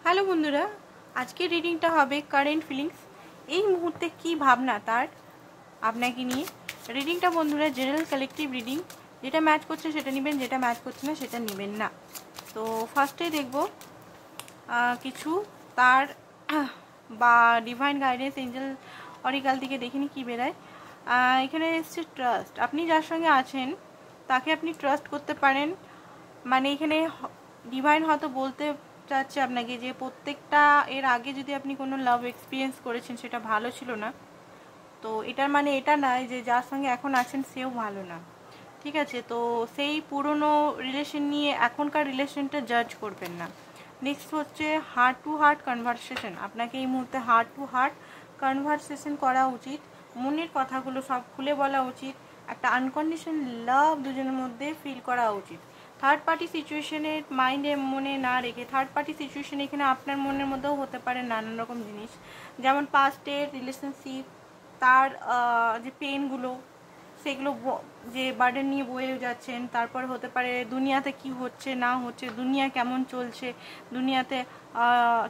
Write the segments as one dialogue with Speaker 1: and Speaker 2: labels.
Speaker 1: Hello বন্ধুরা, আজকের রিডিংটা হবে কারেন্ট ফিলিংস। এই মুহূর্তে কি ভাবনা তার আপনাকে নিয়ে। রিডিংটা বন্ধুরা জেনারেল কালেকটিভ রিডিং, যেটা ম্যাচ করছে সেটা নেবেন, যেটা ম্যাচ করছে না সেটা নেবেন না। তো ফার্স্টে দেখব কিছু তার বা ডিভাইন গাইডেন্স এঞ্জেল অরিকাল থেকে দেখিনি কি বেরায়। এখানে এসছে ট্রাস্ট। আপনি যার সঙ্গে আছেন তাকে আপনি ট্রাস্ট করতে পারেন। মানে এখানে ডিভাইন হয়তো বলতে চাচ্ছে আপনাকে যে প্রত্যেকটা এর আগে যদি আপনি কোনো লাভ এক্সপিরিয়েন্স করেছেন সেটা ভালো ছিল না, তো এটার মানে এটা নয় যে যার সঙ্গে এখন আছেন সেও ভালো না, ঠিক আছে। তো সেই পুরনো রিলেশন নিয়ে এখনকার রিলেশনটা জাজ করবেন না। নেক্সট হচ্ছে হার্ট টু হার্ট কনভারসেশন। আপনাকে এই মুহূর্তে হার্ট টু হার্ট কনভারসেশন করা উচিত, মনের কথাগুলো সব খুলে বলা উচিত, একটা আনকন্ডিশন লাভ দুজনের মধ্যে ফিল করা উচিত। থার্ড পার্টি সিচুয়েশনের মাইন্ডে মনে না রেখে, থার্ড পার্টি সিচুয়েশন এখানে আপনার মনের মধ্যেও হতে পারে নানান রকম জিনিস, যেমন পাস্টের রিলেশনশিপ, তার যে পেনগুলো সেগুলো যে বার্ডেন নিয়ে বয়ে যাচ্ছেন। তারপর হতে পারে দুনিয়াতে কি হচ্ছে না হচ্ছে, দুনিয়া কেমন চলছে, দুনিয়াতে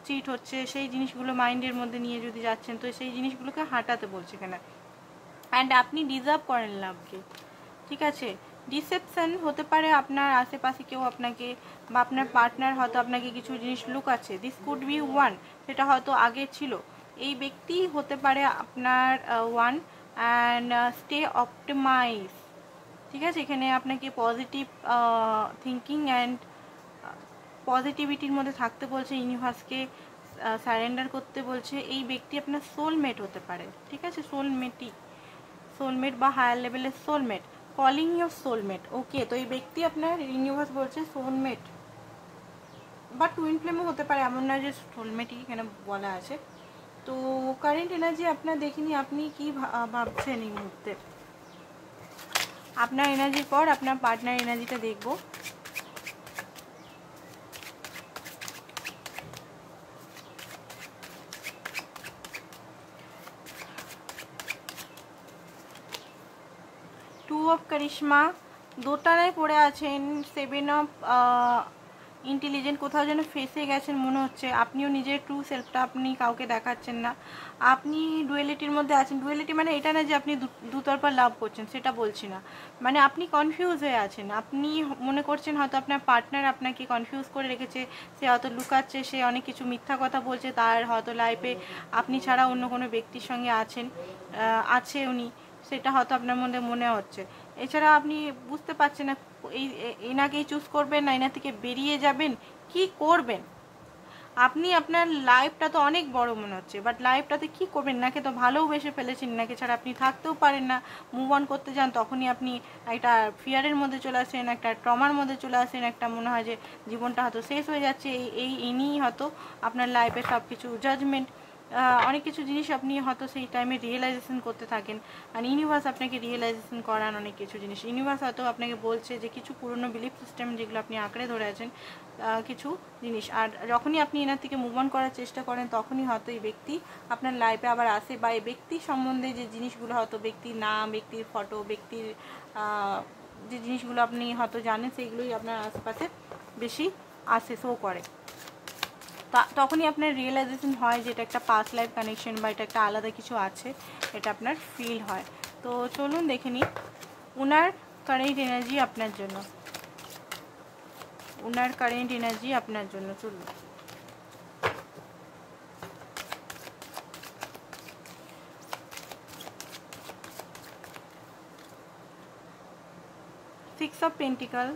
Speaker 1: চিট হচ্ছে, সেই জিনিসগুলো মাইন্ডের মধ্যে নিয়ে যদি যাচ্ছেন তো সেই জিনিসগুলোকে হাঁটাতে বলছে এখানে। অ্যান্ড আপনি ডিজার্ভ করেন লাভকে, ঠিক আছে। ডিসেপশন হতে পারে আপনার আশেপাশে কেউ আপনাকে বা আপনার পার্টনার হয়তো আপনাকে কিছু জিনিস লুকাচ্ছে। দিস কুড বি ওয়ান, সেটা হয়তো আগে ছিল। এই ব্যক্তি হতে পারে আপনার ওয়ান। অ্যান্ড স্টে অপটিমাইজ, ঠিক আছে। এখানে আপনাকে পজিটিভ থিঙ্কিং অ্যান্ড পজিটিভিটির মধ্যে থাকতে বলছে, ইউনিভার্সকে সারেন্ডার করতে বলছে। এই ব্যক্তি আপনার সোলমেট হতে পারে, ঠিক আছে। সোলমেট বা হায়ার লেভেলের সোলমেট, কলিং ইউর সোলমেট। ওকে, তো এই ব্যক্তি আপনার ইউনিভার্স বলছে সোলমেট বা টুইন ফ্লেমও হতে পারে, এমন না যে সোলমেটই এখানে বলা আছে। তো কারেন্ট এনার্জি আপনার দেখিনি, আপনি কি ভাবছেন এই মুহূর্তে। আপনার এনার্জির পর আপনার পার্টনার এনার্জিটা দেখব। টু অফ কারিশমা, দোটানায় পড়ে আছেন। সেভেন অফ ইন্টেলিজেন্ট, কোথাও যেন ফেসে গেছেন মনে হচ্ছে। আপনিও নিজের ট্রু সেলফটা আপনি কাউকে দেখাচ্ছেন না। আপনি ডুয়েলিটির মধ্যে আছেন। ডুয়েলিটি মানে এটা না যে আপনি দুতরফা লাভ করছেন, সেটা বলছি না। মানে আপনি কনফিউজ হয়ে আছেন। আপনি মনে করছেন হয়তো আপনার পার্টনার আপনাকে কনফিউজ করে রেখেছে, সে হয়তো লুকাচ্ছে, সে অনেক কিছু মিথ্যা কথা বলছে, তার হয়তো লাইফে আপনি ছাড়া অন্য কোনো ব্যক্তির সঙ্গে আছে উনি, সেটা হয়তো আপনার মধ্যে মনে হচ্ছে। এছাড়া আপনি বুঝতে পারছেন না এনাকেই চুজ করবেন না এনা থেকে বেরিয়ে যাবেন, কি করবেন। আপনি আপনার লাইফটা তো অনেক বড় মনে হচ্ছে, বাট লাইফটাতে কি করবেন। নাকে তো ভালোবেসে ফেলেছেন, নাকে ছাড়া আপনি থাকতেও পারেন না। মুভ অন করতে যান তখনই আপনি একটা ফিয়ারের মধ্যে চলে আসেন, একটা ট্রমার মধ্যে চলে আসেন, একটা মনে হয় যে জীবনটা হয়তো শেষ হয়ে যাচ্ছে। ইনিই হয়তো আপনার লাইফে সব কিছু জাজমেন্ট, অনেক কিছু জিনিস আপনি হয়তো সেই টাইমে রিয়েলাইজেশন করতে থাকেন। আর ইউনিভার্স আপনাকে রিয়েলাইজেশন করান অনেক কিছু জিনিস। ইউনিভার্স হয়তো আপনাকে বলছে যে কিছু পুরনো বিলিফ সিস্টেম যেগুলো আপনি আঁকড়ে ধরে আছেন, কিছু জিনিস। আর যখনই আপনি এনার থেকে মুভ অন করার চেষ্টা করেন তখনই হয়তো এই ব্যক্তি আপনার লাইফে আবার আসে, বা এই ব্যক্তির সম্বন্ধে যে জিনিসগুলো হয়তো ব্যক্তির নাম, ব্যক্তির ফটো, ব্যক্তির যে জিনিসগুলো আপনি হয়তো জানেন সেইগুলোই আপনার আশেপাশে বেশি আসে, শো করে। তখনই আপনার রিয়েলাইজেশন হয় যে এটা একটা পাস্ট লাইফ কানেকশন বা এটা একটা আলাদা কিছু আছে, এটা আপনার ফিল হয়। তো চলুন দেখে নিই উনার কারেন্ট এনার্জি আপনার জন্য। উনার কারেন্ট এনার্জি আপনার জন্য, চলুন। সিক্স অফ পেন্টিকল,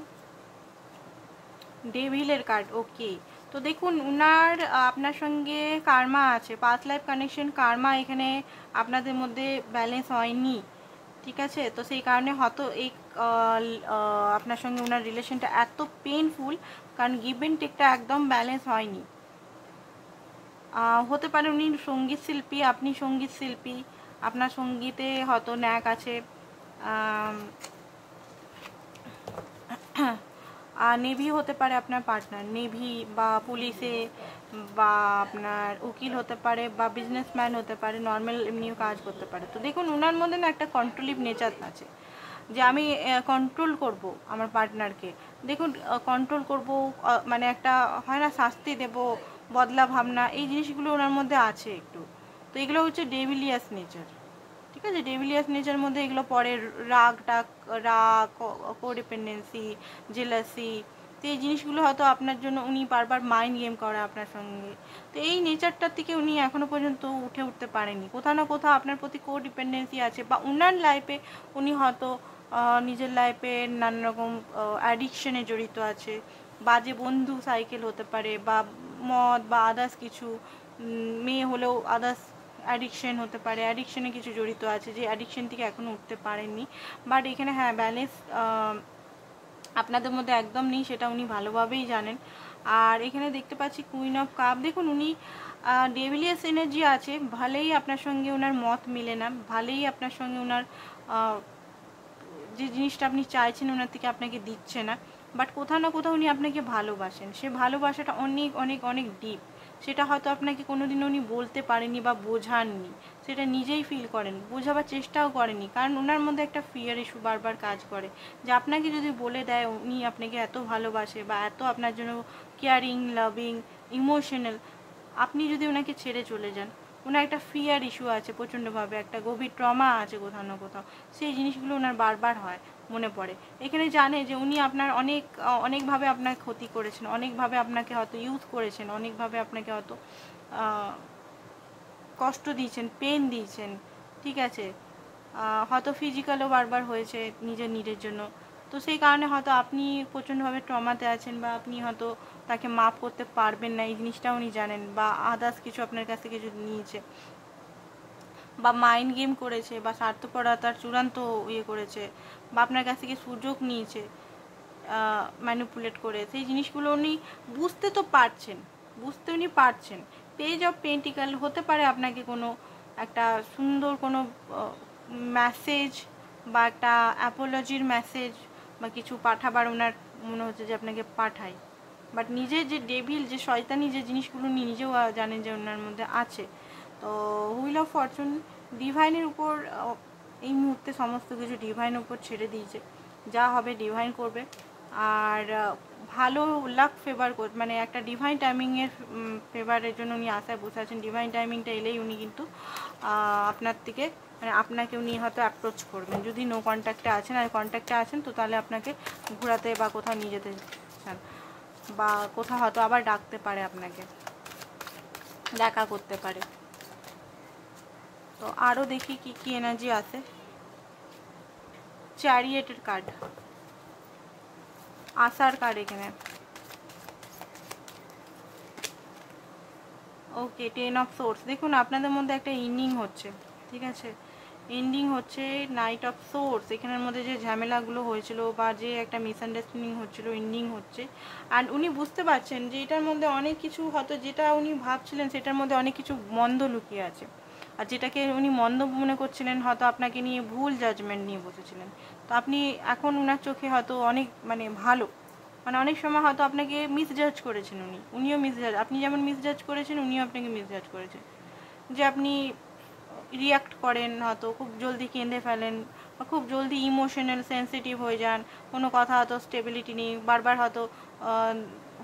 Speaker 1: ডেভিলের কার্ড। ওকে, তো দেখুন উনার আপনার সঙ্গে কার্মা আছে, পাস্ট লাইফ কানেকশন, কার্মা এখানে আপনাদের মধ্যে ব্যালেন্স হয়নি, ঠিক আছে। তো সেই কারণে হয়তো এই আপনার সঙ্গে ওনার রিলেশনটা এত পেনফুল, কারণ গিভ অ্যান্ড টেকটা একদম ব্যালেন্স হয়নি। হতে পারে উনি সঙ্গীত শিল্পী, আপনি সঙ্গীত শিল্পী, আপনার সঙ্গীতে হয়তো ন্যাক আছে। আর নেভি হতে পারে আপনার পার্টনার, নেভি বা পুলিশে, বা আপনার উকিল হতে পারে, বা বিজনেসম্যান হতে পারে, নর্মাল এমনিও কাজ করতে পারে। তো দেখুন ওনার মধ্যে না একটা কন্ট্রোলিভ নেচার আছে, যে আমি কন্ট্রোল করব আমার পার্টনারকে, দেখুন কন্ট্রোল করব, মানে একটা হয় না শাস্তি দেব, বদলা ভাবনা, এই জিনিসগুলো ওনার মধ্যে আছে একটু। তো এগুলো হচ্ছে ডেভিলিয়াস নেচার, ঠিক আছে। ডেভিলিয়াস নেচার মধ্যে এগুলো পড়ে, রাগ, কোডিপেন্ডেন্সি, জেলাসি। তো এই জিনিসগুলো হয়তো আপনার জন্য উনি বারবার মাইন্ড গেম করে আপনার সঙ্গে। তো এই নেচারটার থেকে উনি এখনো পর্যন্ত উঠতে পারেনি। কোথাও না কোথাও আপনার প্রতি কোডিপেন্ডেন্সি আছে, বা উনার লাইফে উনি হয়তো নিজের লাইফে নানা রকম অ্যাডিকশনে জড়িত আছে। বাজে বন্ধু সাইকেল হতে পারে, বা মদ বা আদার্স কিছু, মেয়ে হলেও আদার্স অ্যাডিকশন হতে পারে, অ্যাডিকশনে কিছু জড়িত আছে, যে অ্যাডিকশন থেকে এখনও উঠতে পারেননি। বাট এখানে হ্যাঁ, ব্যালেন্স আপনাদের মধ্যে একদম নেই, সেটা উনি ভালোভাবেই জানেন। আর এখানে দেখতে পাচ্ছি কুইন অফ কাপ। দেখুন উনি ডেভিলিয়াস এনার্জি আছে, ভালোই আপনার সঙ্গে ওনার মত মিলে না, ভালোই আপনার সঙ্গে ওনার যে জিনিসটা আপনি চাইছেন ওনার থেকে আপনাকে দিচ্ছে না। বাট কোথাও না কোথাও উনি আপনাকে ভালোবাসেন, সে ভালোবাসাটা অনেক অনেক অনেক ডিপ। সেটা হয়তো আপনাকে কোনোদিনও উনি বলতে পারেনি বা বোঝাননি, সেটা নিজেই ফিল করেন, বোঝাবার চেষ্টাও করেনি। কারণ ওনার মধ্যে একটা ফিয়ার ইস্যু বারবার কাজ করে, যে আপনাকে যদি বলে দেয় উনি আপনাকে এত ভালোবাসে বা এত আপনার জন্য কেয়ারিং, লাভিং, ইমোশনাল, আপনি যদি ওনাকে ছেড়ে চলে যান, ওনার একটা ফিয়ার ইস্যু আছে প্রচণ্ডভাবে, একটা গভীর ট্রমা আছে কোথাও না কোথাও, সেই জিনিসগুলো ওনার বারবার হয়, মনে পড়ে। এখানে জানে যে উনি আপনার অনেকভাবে আপনার ক্ষতি করেছেন, অনেকভাবে আপনাকে হয়তো ইউজ করেছেন, অনেকভাবে আপনাকে হয়তো কষ্ট দিয়েছেন, পেন দিয়েছেন, ঠিক আছে। হয়তো ফিজিক্যালও বারবার হয়েছে নিজের নিডের জন্য। তো সেই কারণে হয়তো আপনি প্রচণ্ডভাবে ট্রমাতে আছেন, বা আপনি হয়তো তাকে মাপ করতে পারবেন না, এই জিনিসটা উনি জানেন। বা আদার্স কিছু আপনার কাছ থেকে কিছু নিয়েছে, বা মাইন্ড গেম করেছে, বা স্বার্থপরতার চূড়ান্ত করেছে, বা আপনার কাছ থেকে সুযোগ নিয়েছে ম্যানিপুলেট করে, সেই জিনিসগুলো উনি বুঝতে তো পারছেন, বুঝতে উনি পারছেন। পেজ অফ পেন্টিকাল হতে পারে আপনাকে কোনো একটা সুন্দর কোনো মেসেজ বা একটা অ্যাপোলজির মেসেজ বা কিছু পাঠাবার ওনার মনে হচ্ছে যে আপনাকে পাঠায়। বাট নিজের যে ডেভিল, যে শয়তানি যে জিনিসগুলো উনি নিজেও জানেন যে ওনার মধ্যে আছে। তো হুইল অফ ফরচুন ডিভাইনের উপর এই মুহূর্তে সমস্ত কিছু ডিভাইনের উপর ছেড়ে দিয়েছে, যা হবে ডিভাইন করবে। আর ভালো লাক ফেভার মানে একটা ডিভাইন টাইমিংয়ের ফেভারের জন্য উনি আশায় বসে আছেন। ডিভাইন টাইমিংটা এলেই উনি কিন্তু আপনার থেকে মানে আপনাকে উনি হয়তো অ্যাপ্রোচ করবেন। যদি নো কন্ট্যাক্টে আছেন, আর কন্ট্যাক্টে আছেন তো তাহলে আপনাকে ঘোরাতে বা কোথাও নিয়ে যেতে চান, বা কোথাও হয়তো আবার ডাকতে পারে, আপনাকে দেখা করতে পারে। তো আরও দেখি কি কি এনার্জি আছে। চ্যারিয়েটের কার্ড, আশার কার্ড এখানে। ওকে, 10 অফ সোর্স। দেখুন আপনাদের মধ্যে একটা এন্ডিং হচ্ছে, ঠিক আছে, এন্ডিং হচ্ছে। নাইট অফ সোর্স, এখানের মধ্যে যে ঝামেলাগুলো হয়েছিল বা যে একটা মিসআন্ডারস্ট্যান্ডিং হচ্ছিল, এন্ডিং হচ্ছে। অ্যান্ড উনি বুঝতে পারছেন যে এটার মধ্যে অনেক কিছু, হয়তো যেটা উনি ভাবছিলেন সেটার মধ্যে অনেক কিছু মন্দ লুকিয়ে আছে। আর যেটাকে উনি মন্দ মনে করছিলেন, হয়তো আপনাকে নিয়ে ভুল জাজমেন্ট নিয়ে বসেছিলেন। তো আপনি এখন ওনার চোখে হয়তো অনেক মানে ভালো, মানে অনেক সময় হয়তো আপনাকে মিসজাজ করেছেন উনিও মিসজাজ, আপনি যেমন মিসজাজ করেছেন উনিও আপনাকে মিসজাজ করেছেন। যে আপনি রিয়াক্ট করেন, হয়তো খুব জলদি কেঁদে ফেলেন, বা খুব জলদি ইমোশনাল সেন্সিটিভ হয়ে যান, কোনো কথা হয়তো স্টেবিলিটি নেই, বারবার হয়তো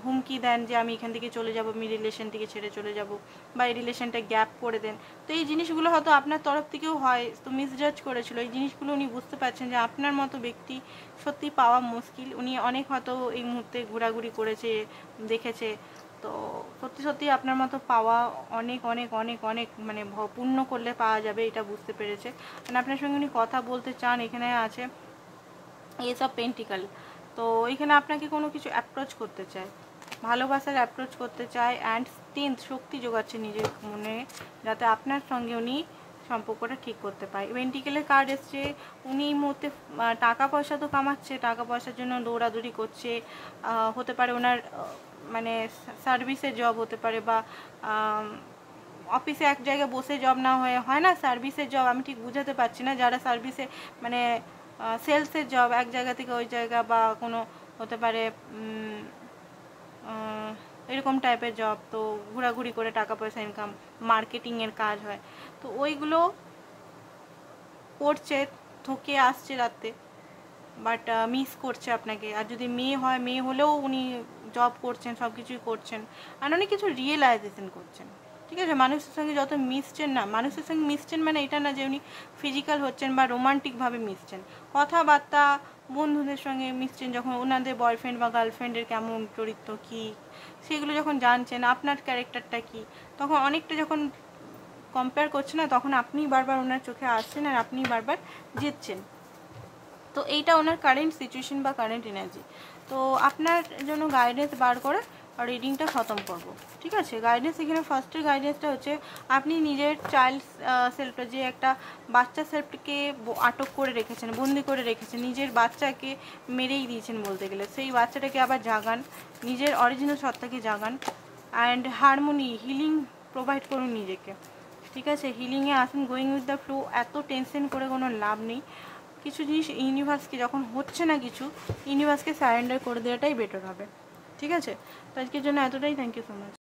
Speaker 1: হুমকি দেন যে আমি এখান থেকে চলে যাব, আমি রিলেশন থেকে ছেড়ে চলে যাব, বা এই রিলেশনটা গ্যাপ করে দেন। তো এই জিনিসগুলো হয়তো আপনার তরফ থেকেও হয়, তো মিসজাজ করেছিল। এই জিনিসগুলো উনি বুঝতে পারছেন যে আপনার মতো ব্যক্তি সত্যি পাওয়া মুশকিল। উনি অনেক হয়তো এই মুহূর্তে ঘোরাঘুরি করেছে, দেখেছে। তো সত্যি সত্যি আপনার মতো পাওয়া অনেক অনেক অনেক অনেক মানে পূর্ণ করলে পাওয়া যাবে, এটা বুঝতে পেরেছে। মানে আপনার সঙ্গে উনি কথা বলতে চান। এখানে আছে এস অফ পেন্টিকাল। তো এখানে আপনাকে কোনো কিছু অ্যাপ্রোচ করতে চায়, ভালোবাসার অ্যাপ্রোচ করতে চায়, অ্যান্ড স্ট্রেংথ, শক্তি যোগাচ্ছে নিজের মনে, যাতে আপনার সঙ্গে উনি সম্পর্কটা ঠিক করতে পারে। পেন্টিকেলের কার্ড এসছে, উনি এই মুহূর্তে টাকা পয়সা তো কামাচ্ছে, টাকা পয়সার জন্য দৌড়াদৌড়ি করছে। হতে পারে ওনার মানে সার্ভিসের জব হতে পারে, বা অফিসে এক জায়গায় বসে জব না হয়ে, হয় না সার্ভিসের জব, আমি ঠিক বুঝাতে পারছি না, যারা সার্ভিসে মানে সেলসের জব, এক জায়গা থেকে ওই জায়গা, বা কোনো হতে পারে এরকম টাইপের জব, তো ঘোরাঘুরি করে টাকা পয়সা ইনকাম, মার্কেটিংয়ের কাজ হয়, তো ওইগুলো করছে, থকে আসছে রাতে। বাট মিস করছে আপনাকে। আর যদি মেয়ে হয়, মেয়ে হলেও উনি জব করছেন, সব কিছুই করছেন, আর অনেক কিছু রিয়েলাইজেশন করছেন। ঠিক আছে, মানুষের সঙ্গে যত মিশছেন না, মানুষের সঙ্গে মিশছেন মানে এটা না যে উনি ফিজিক্যাল হচ্ছেন বা রোমান্টিকভাবে মিশছেন, কথাবার্তা বন্ধুদের সঙ্গে মিশছেন, যখন ওনাদের বয়ফ্রেন্ড বা গার্লফ্রেন্ডের কেমন চরিত্র কী সেগুলো যখন জানছেন, আপনার ক্যারেক্টারটা কী, তখন অনেকটা যখন কম্পেয়ার করছে না, তখন আপনিই বারবার ওনার চোখে আসছেন আর আপনিই বারবার জিতছেন। তো এইটা ওনার কারেন্ট সিচুয়েশন বা কারেন্ট এনার্জি। তো আপনার জন্য গাইডেন্স বার করে রিডিংটা খতম করব। ঠিক আছে, গাইডেন্স এখানে ফার্স্টের গাইডেন্সটা হচ্ছে আপনি নিজের চাইল্ড সেলফটা, যে একটা বাচ্চা সেলফকে আটক করে রেখেছেন, বন্দি করে রেখেছেন, নিজের বাচ্চাকে মেরেই দিয়েছেন বলতে গেলে, সেই বাচ্চাটাকে আবার জাগান, নিজের অরিজিনাল সত্তাকে জাগান, অ্যান্ড হারমোনি হিলিং প্রোভাইড করুন নিজেকে। ঠিক আছে, হিলিংয়ে আসুন, গোয়িং উইথ দ্য ফ্লো। এত টেনশন করে কোনো লাভ নেই। কিছু জিনিস ইউনিভার্সকে, যখন হচ্ছে না কিছু, ইউনিভার্সকে সারেন্ডার করে দেওয়াটাই বেটার হবে। ঠিক আছে, তো আজকের জন্য এতটাই। Thank you so much.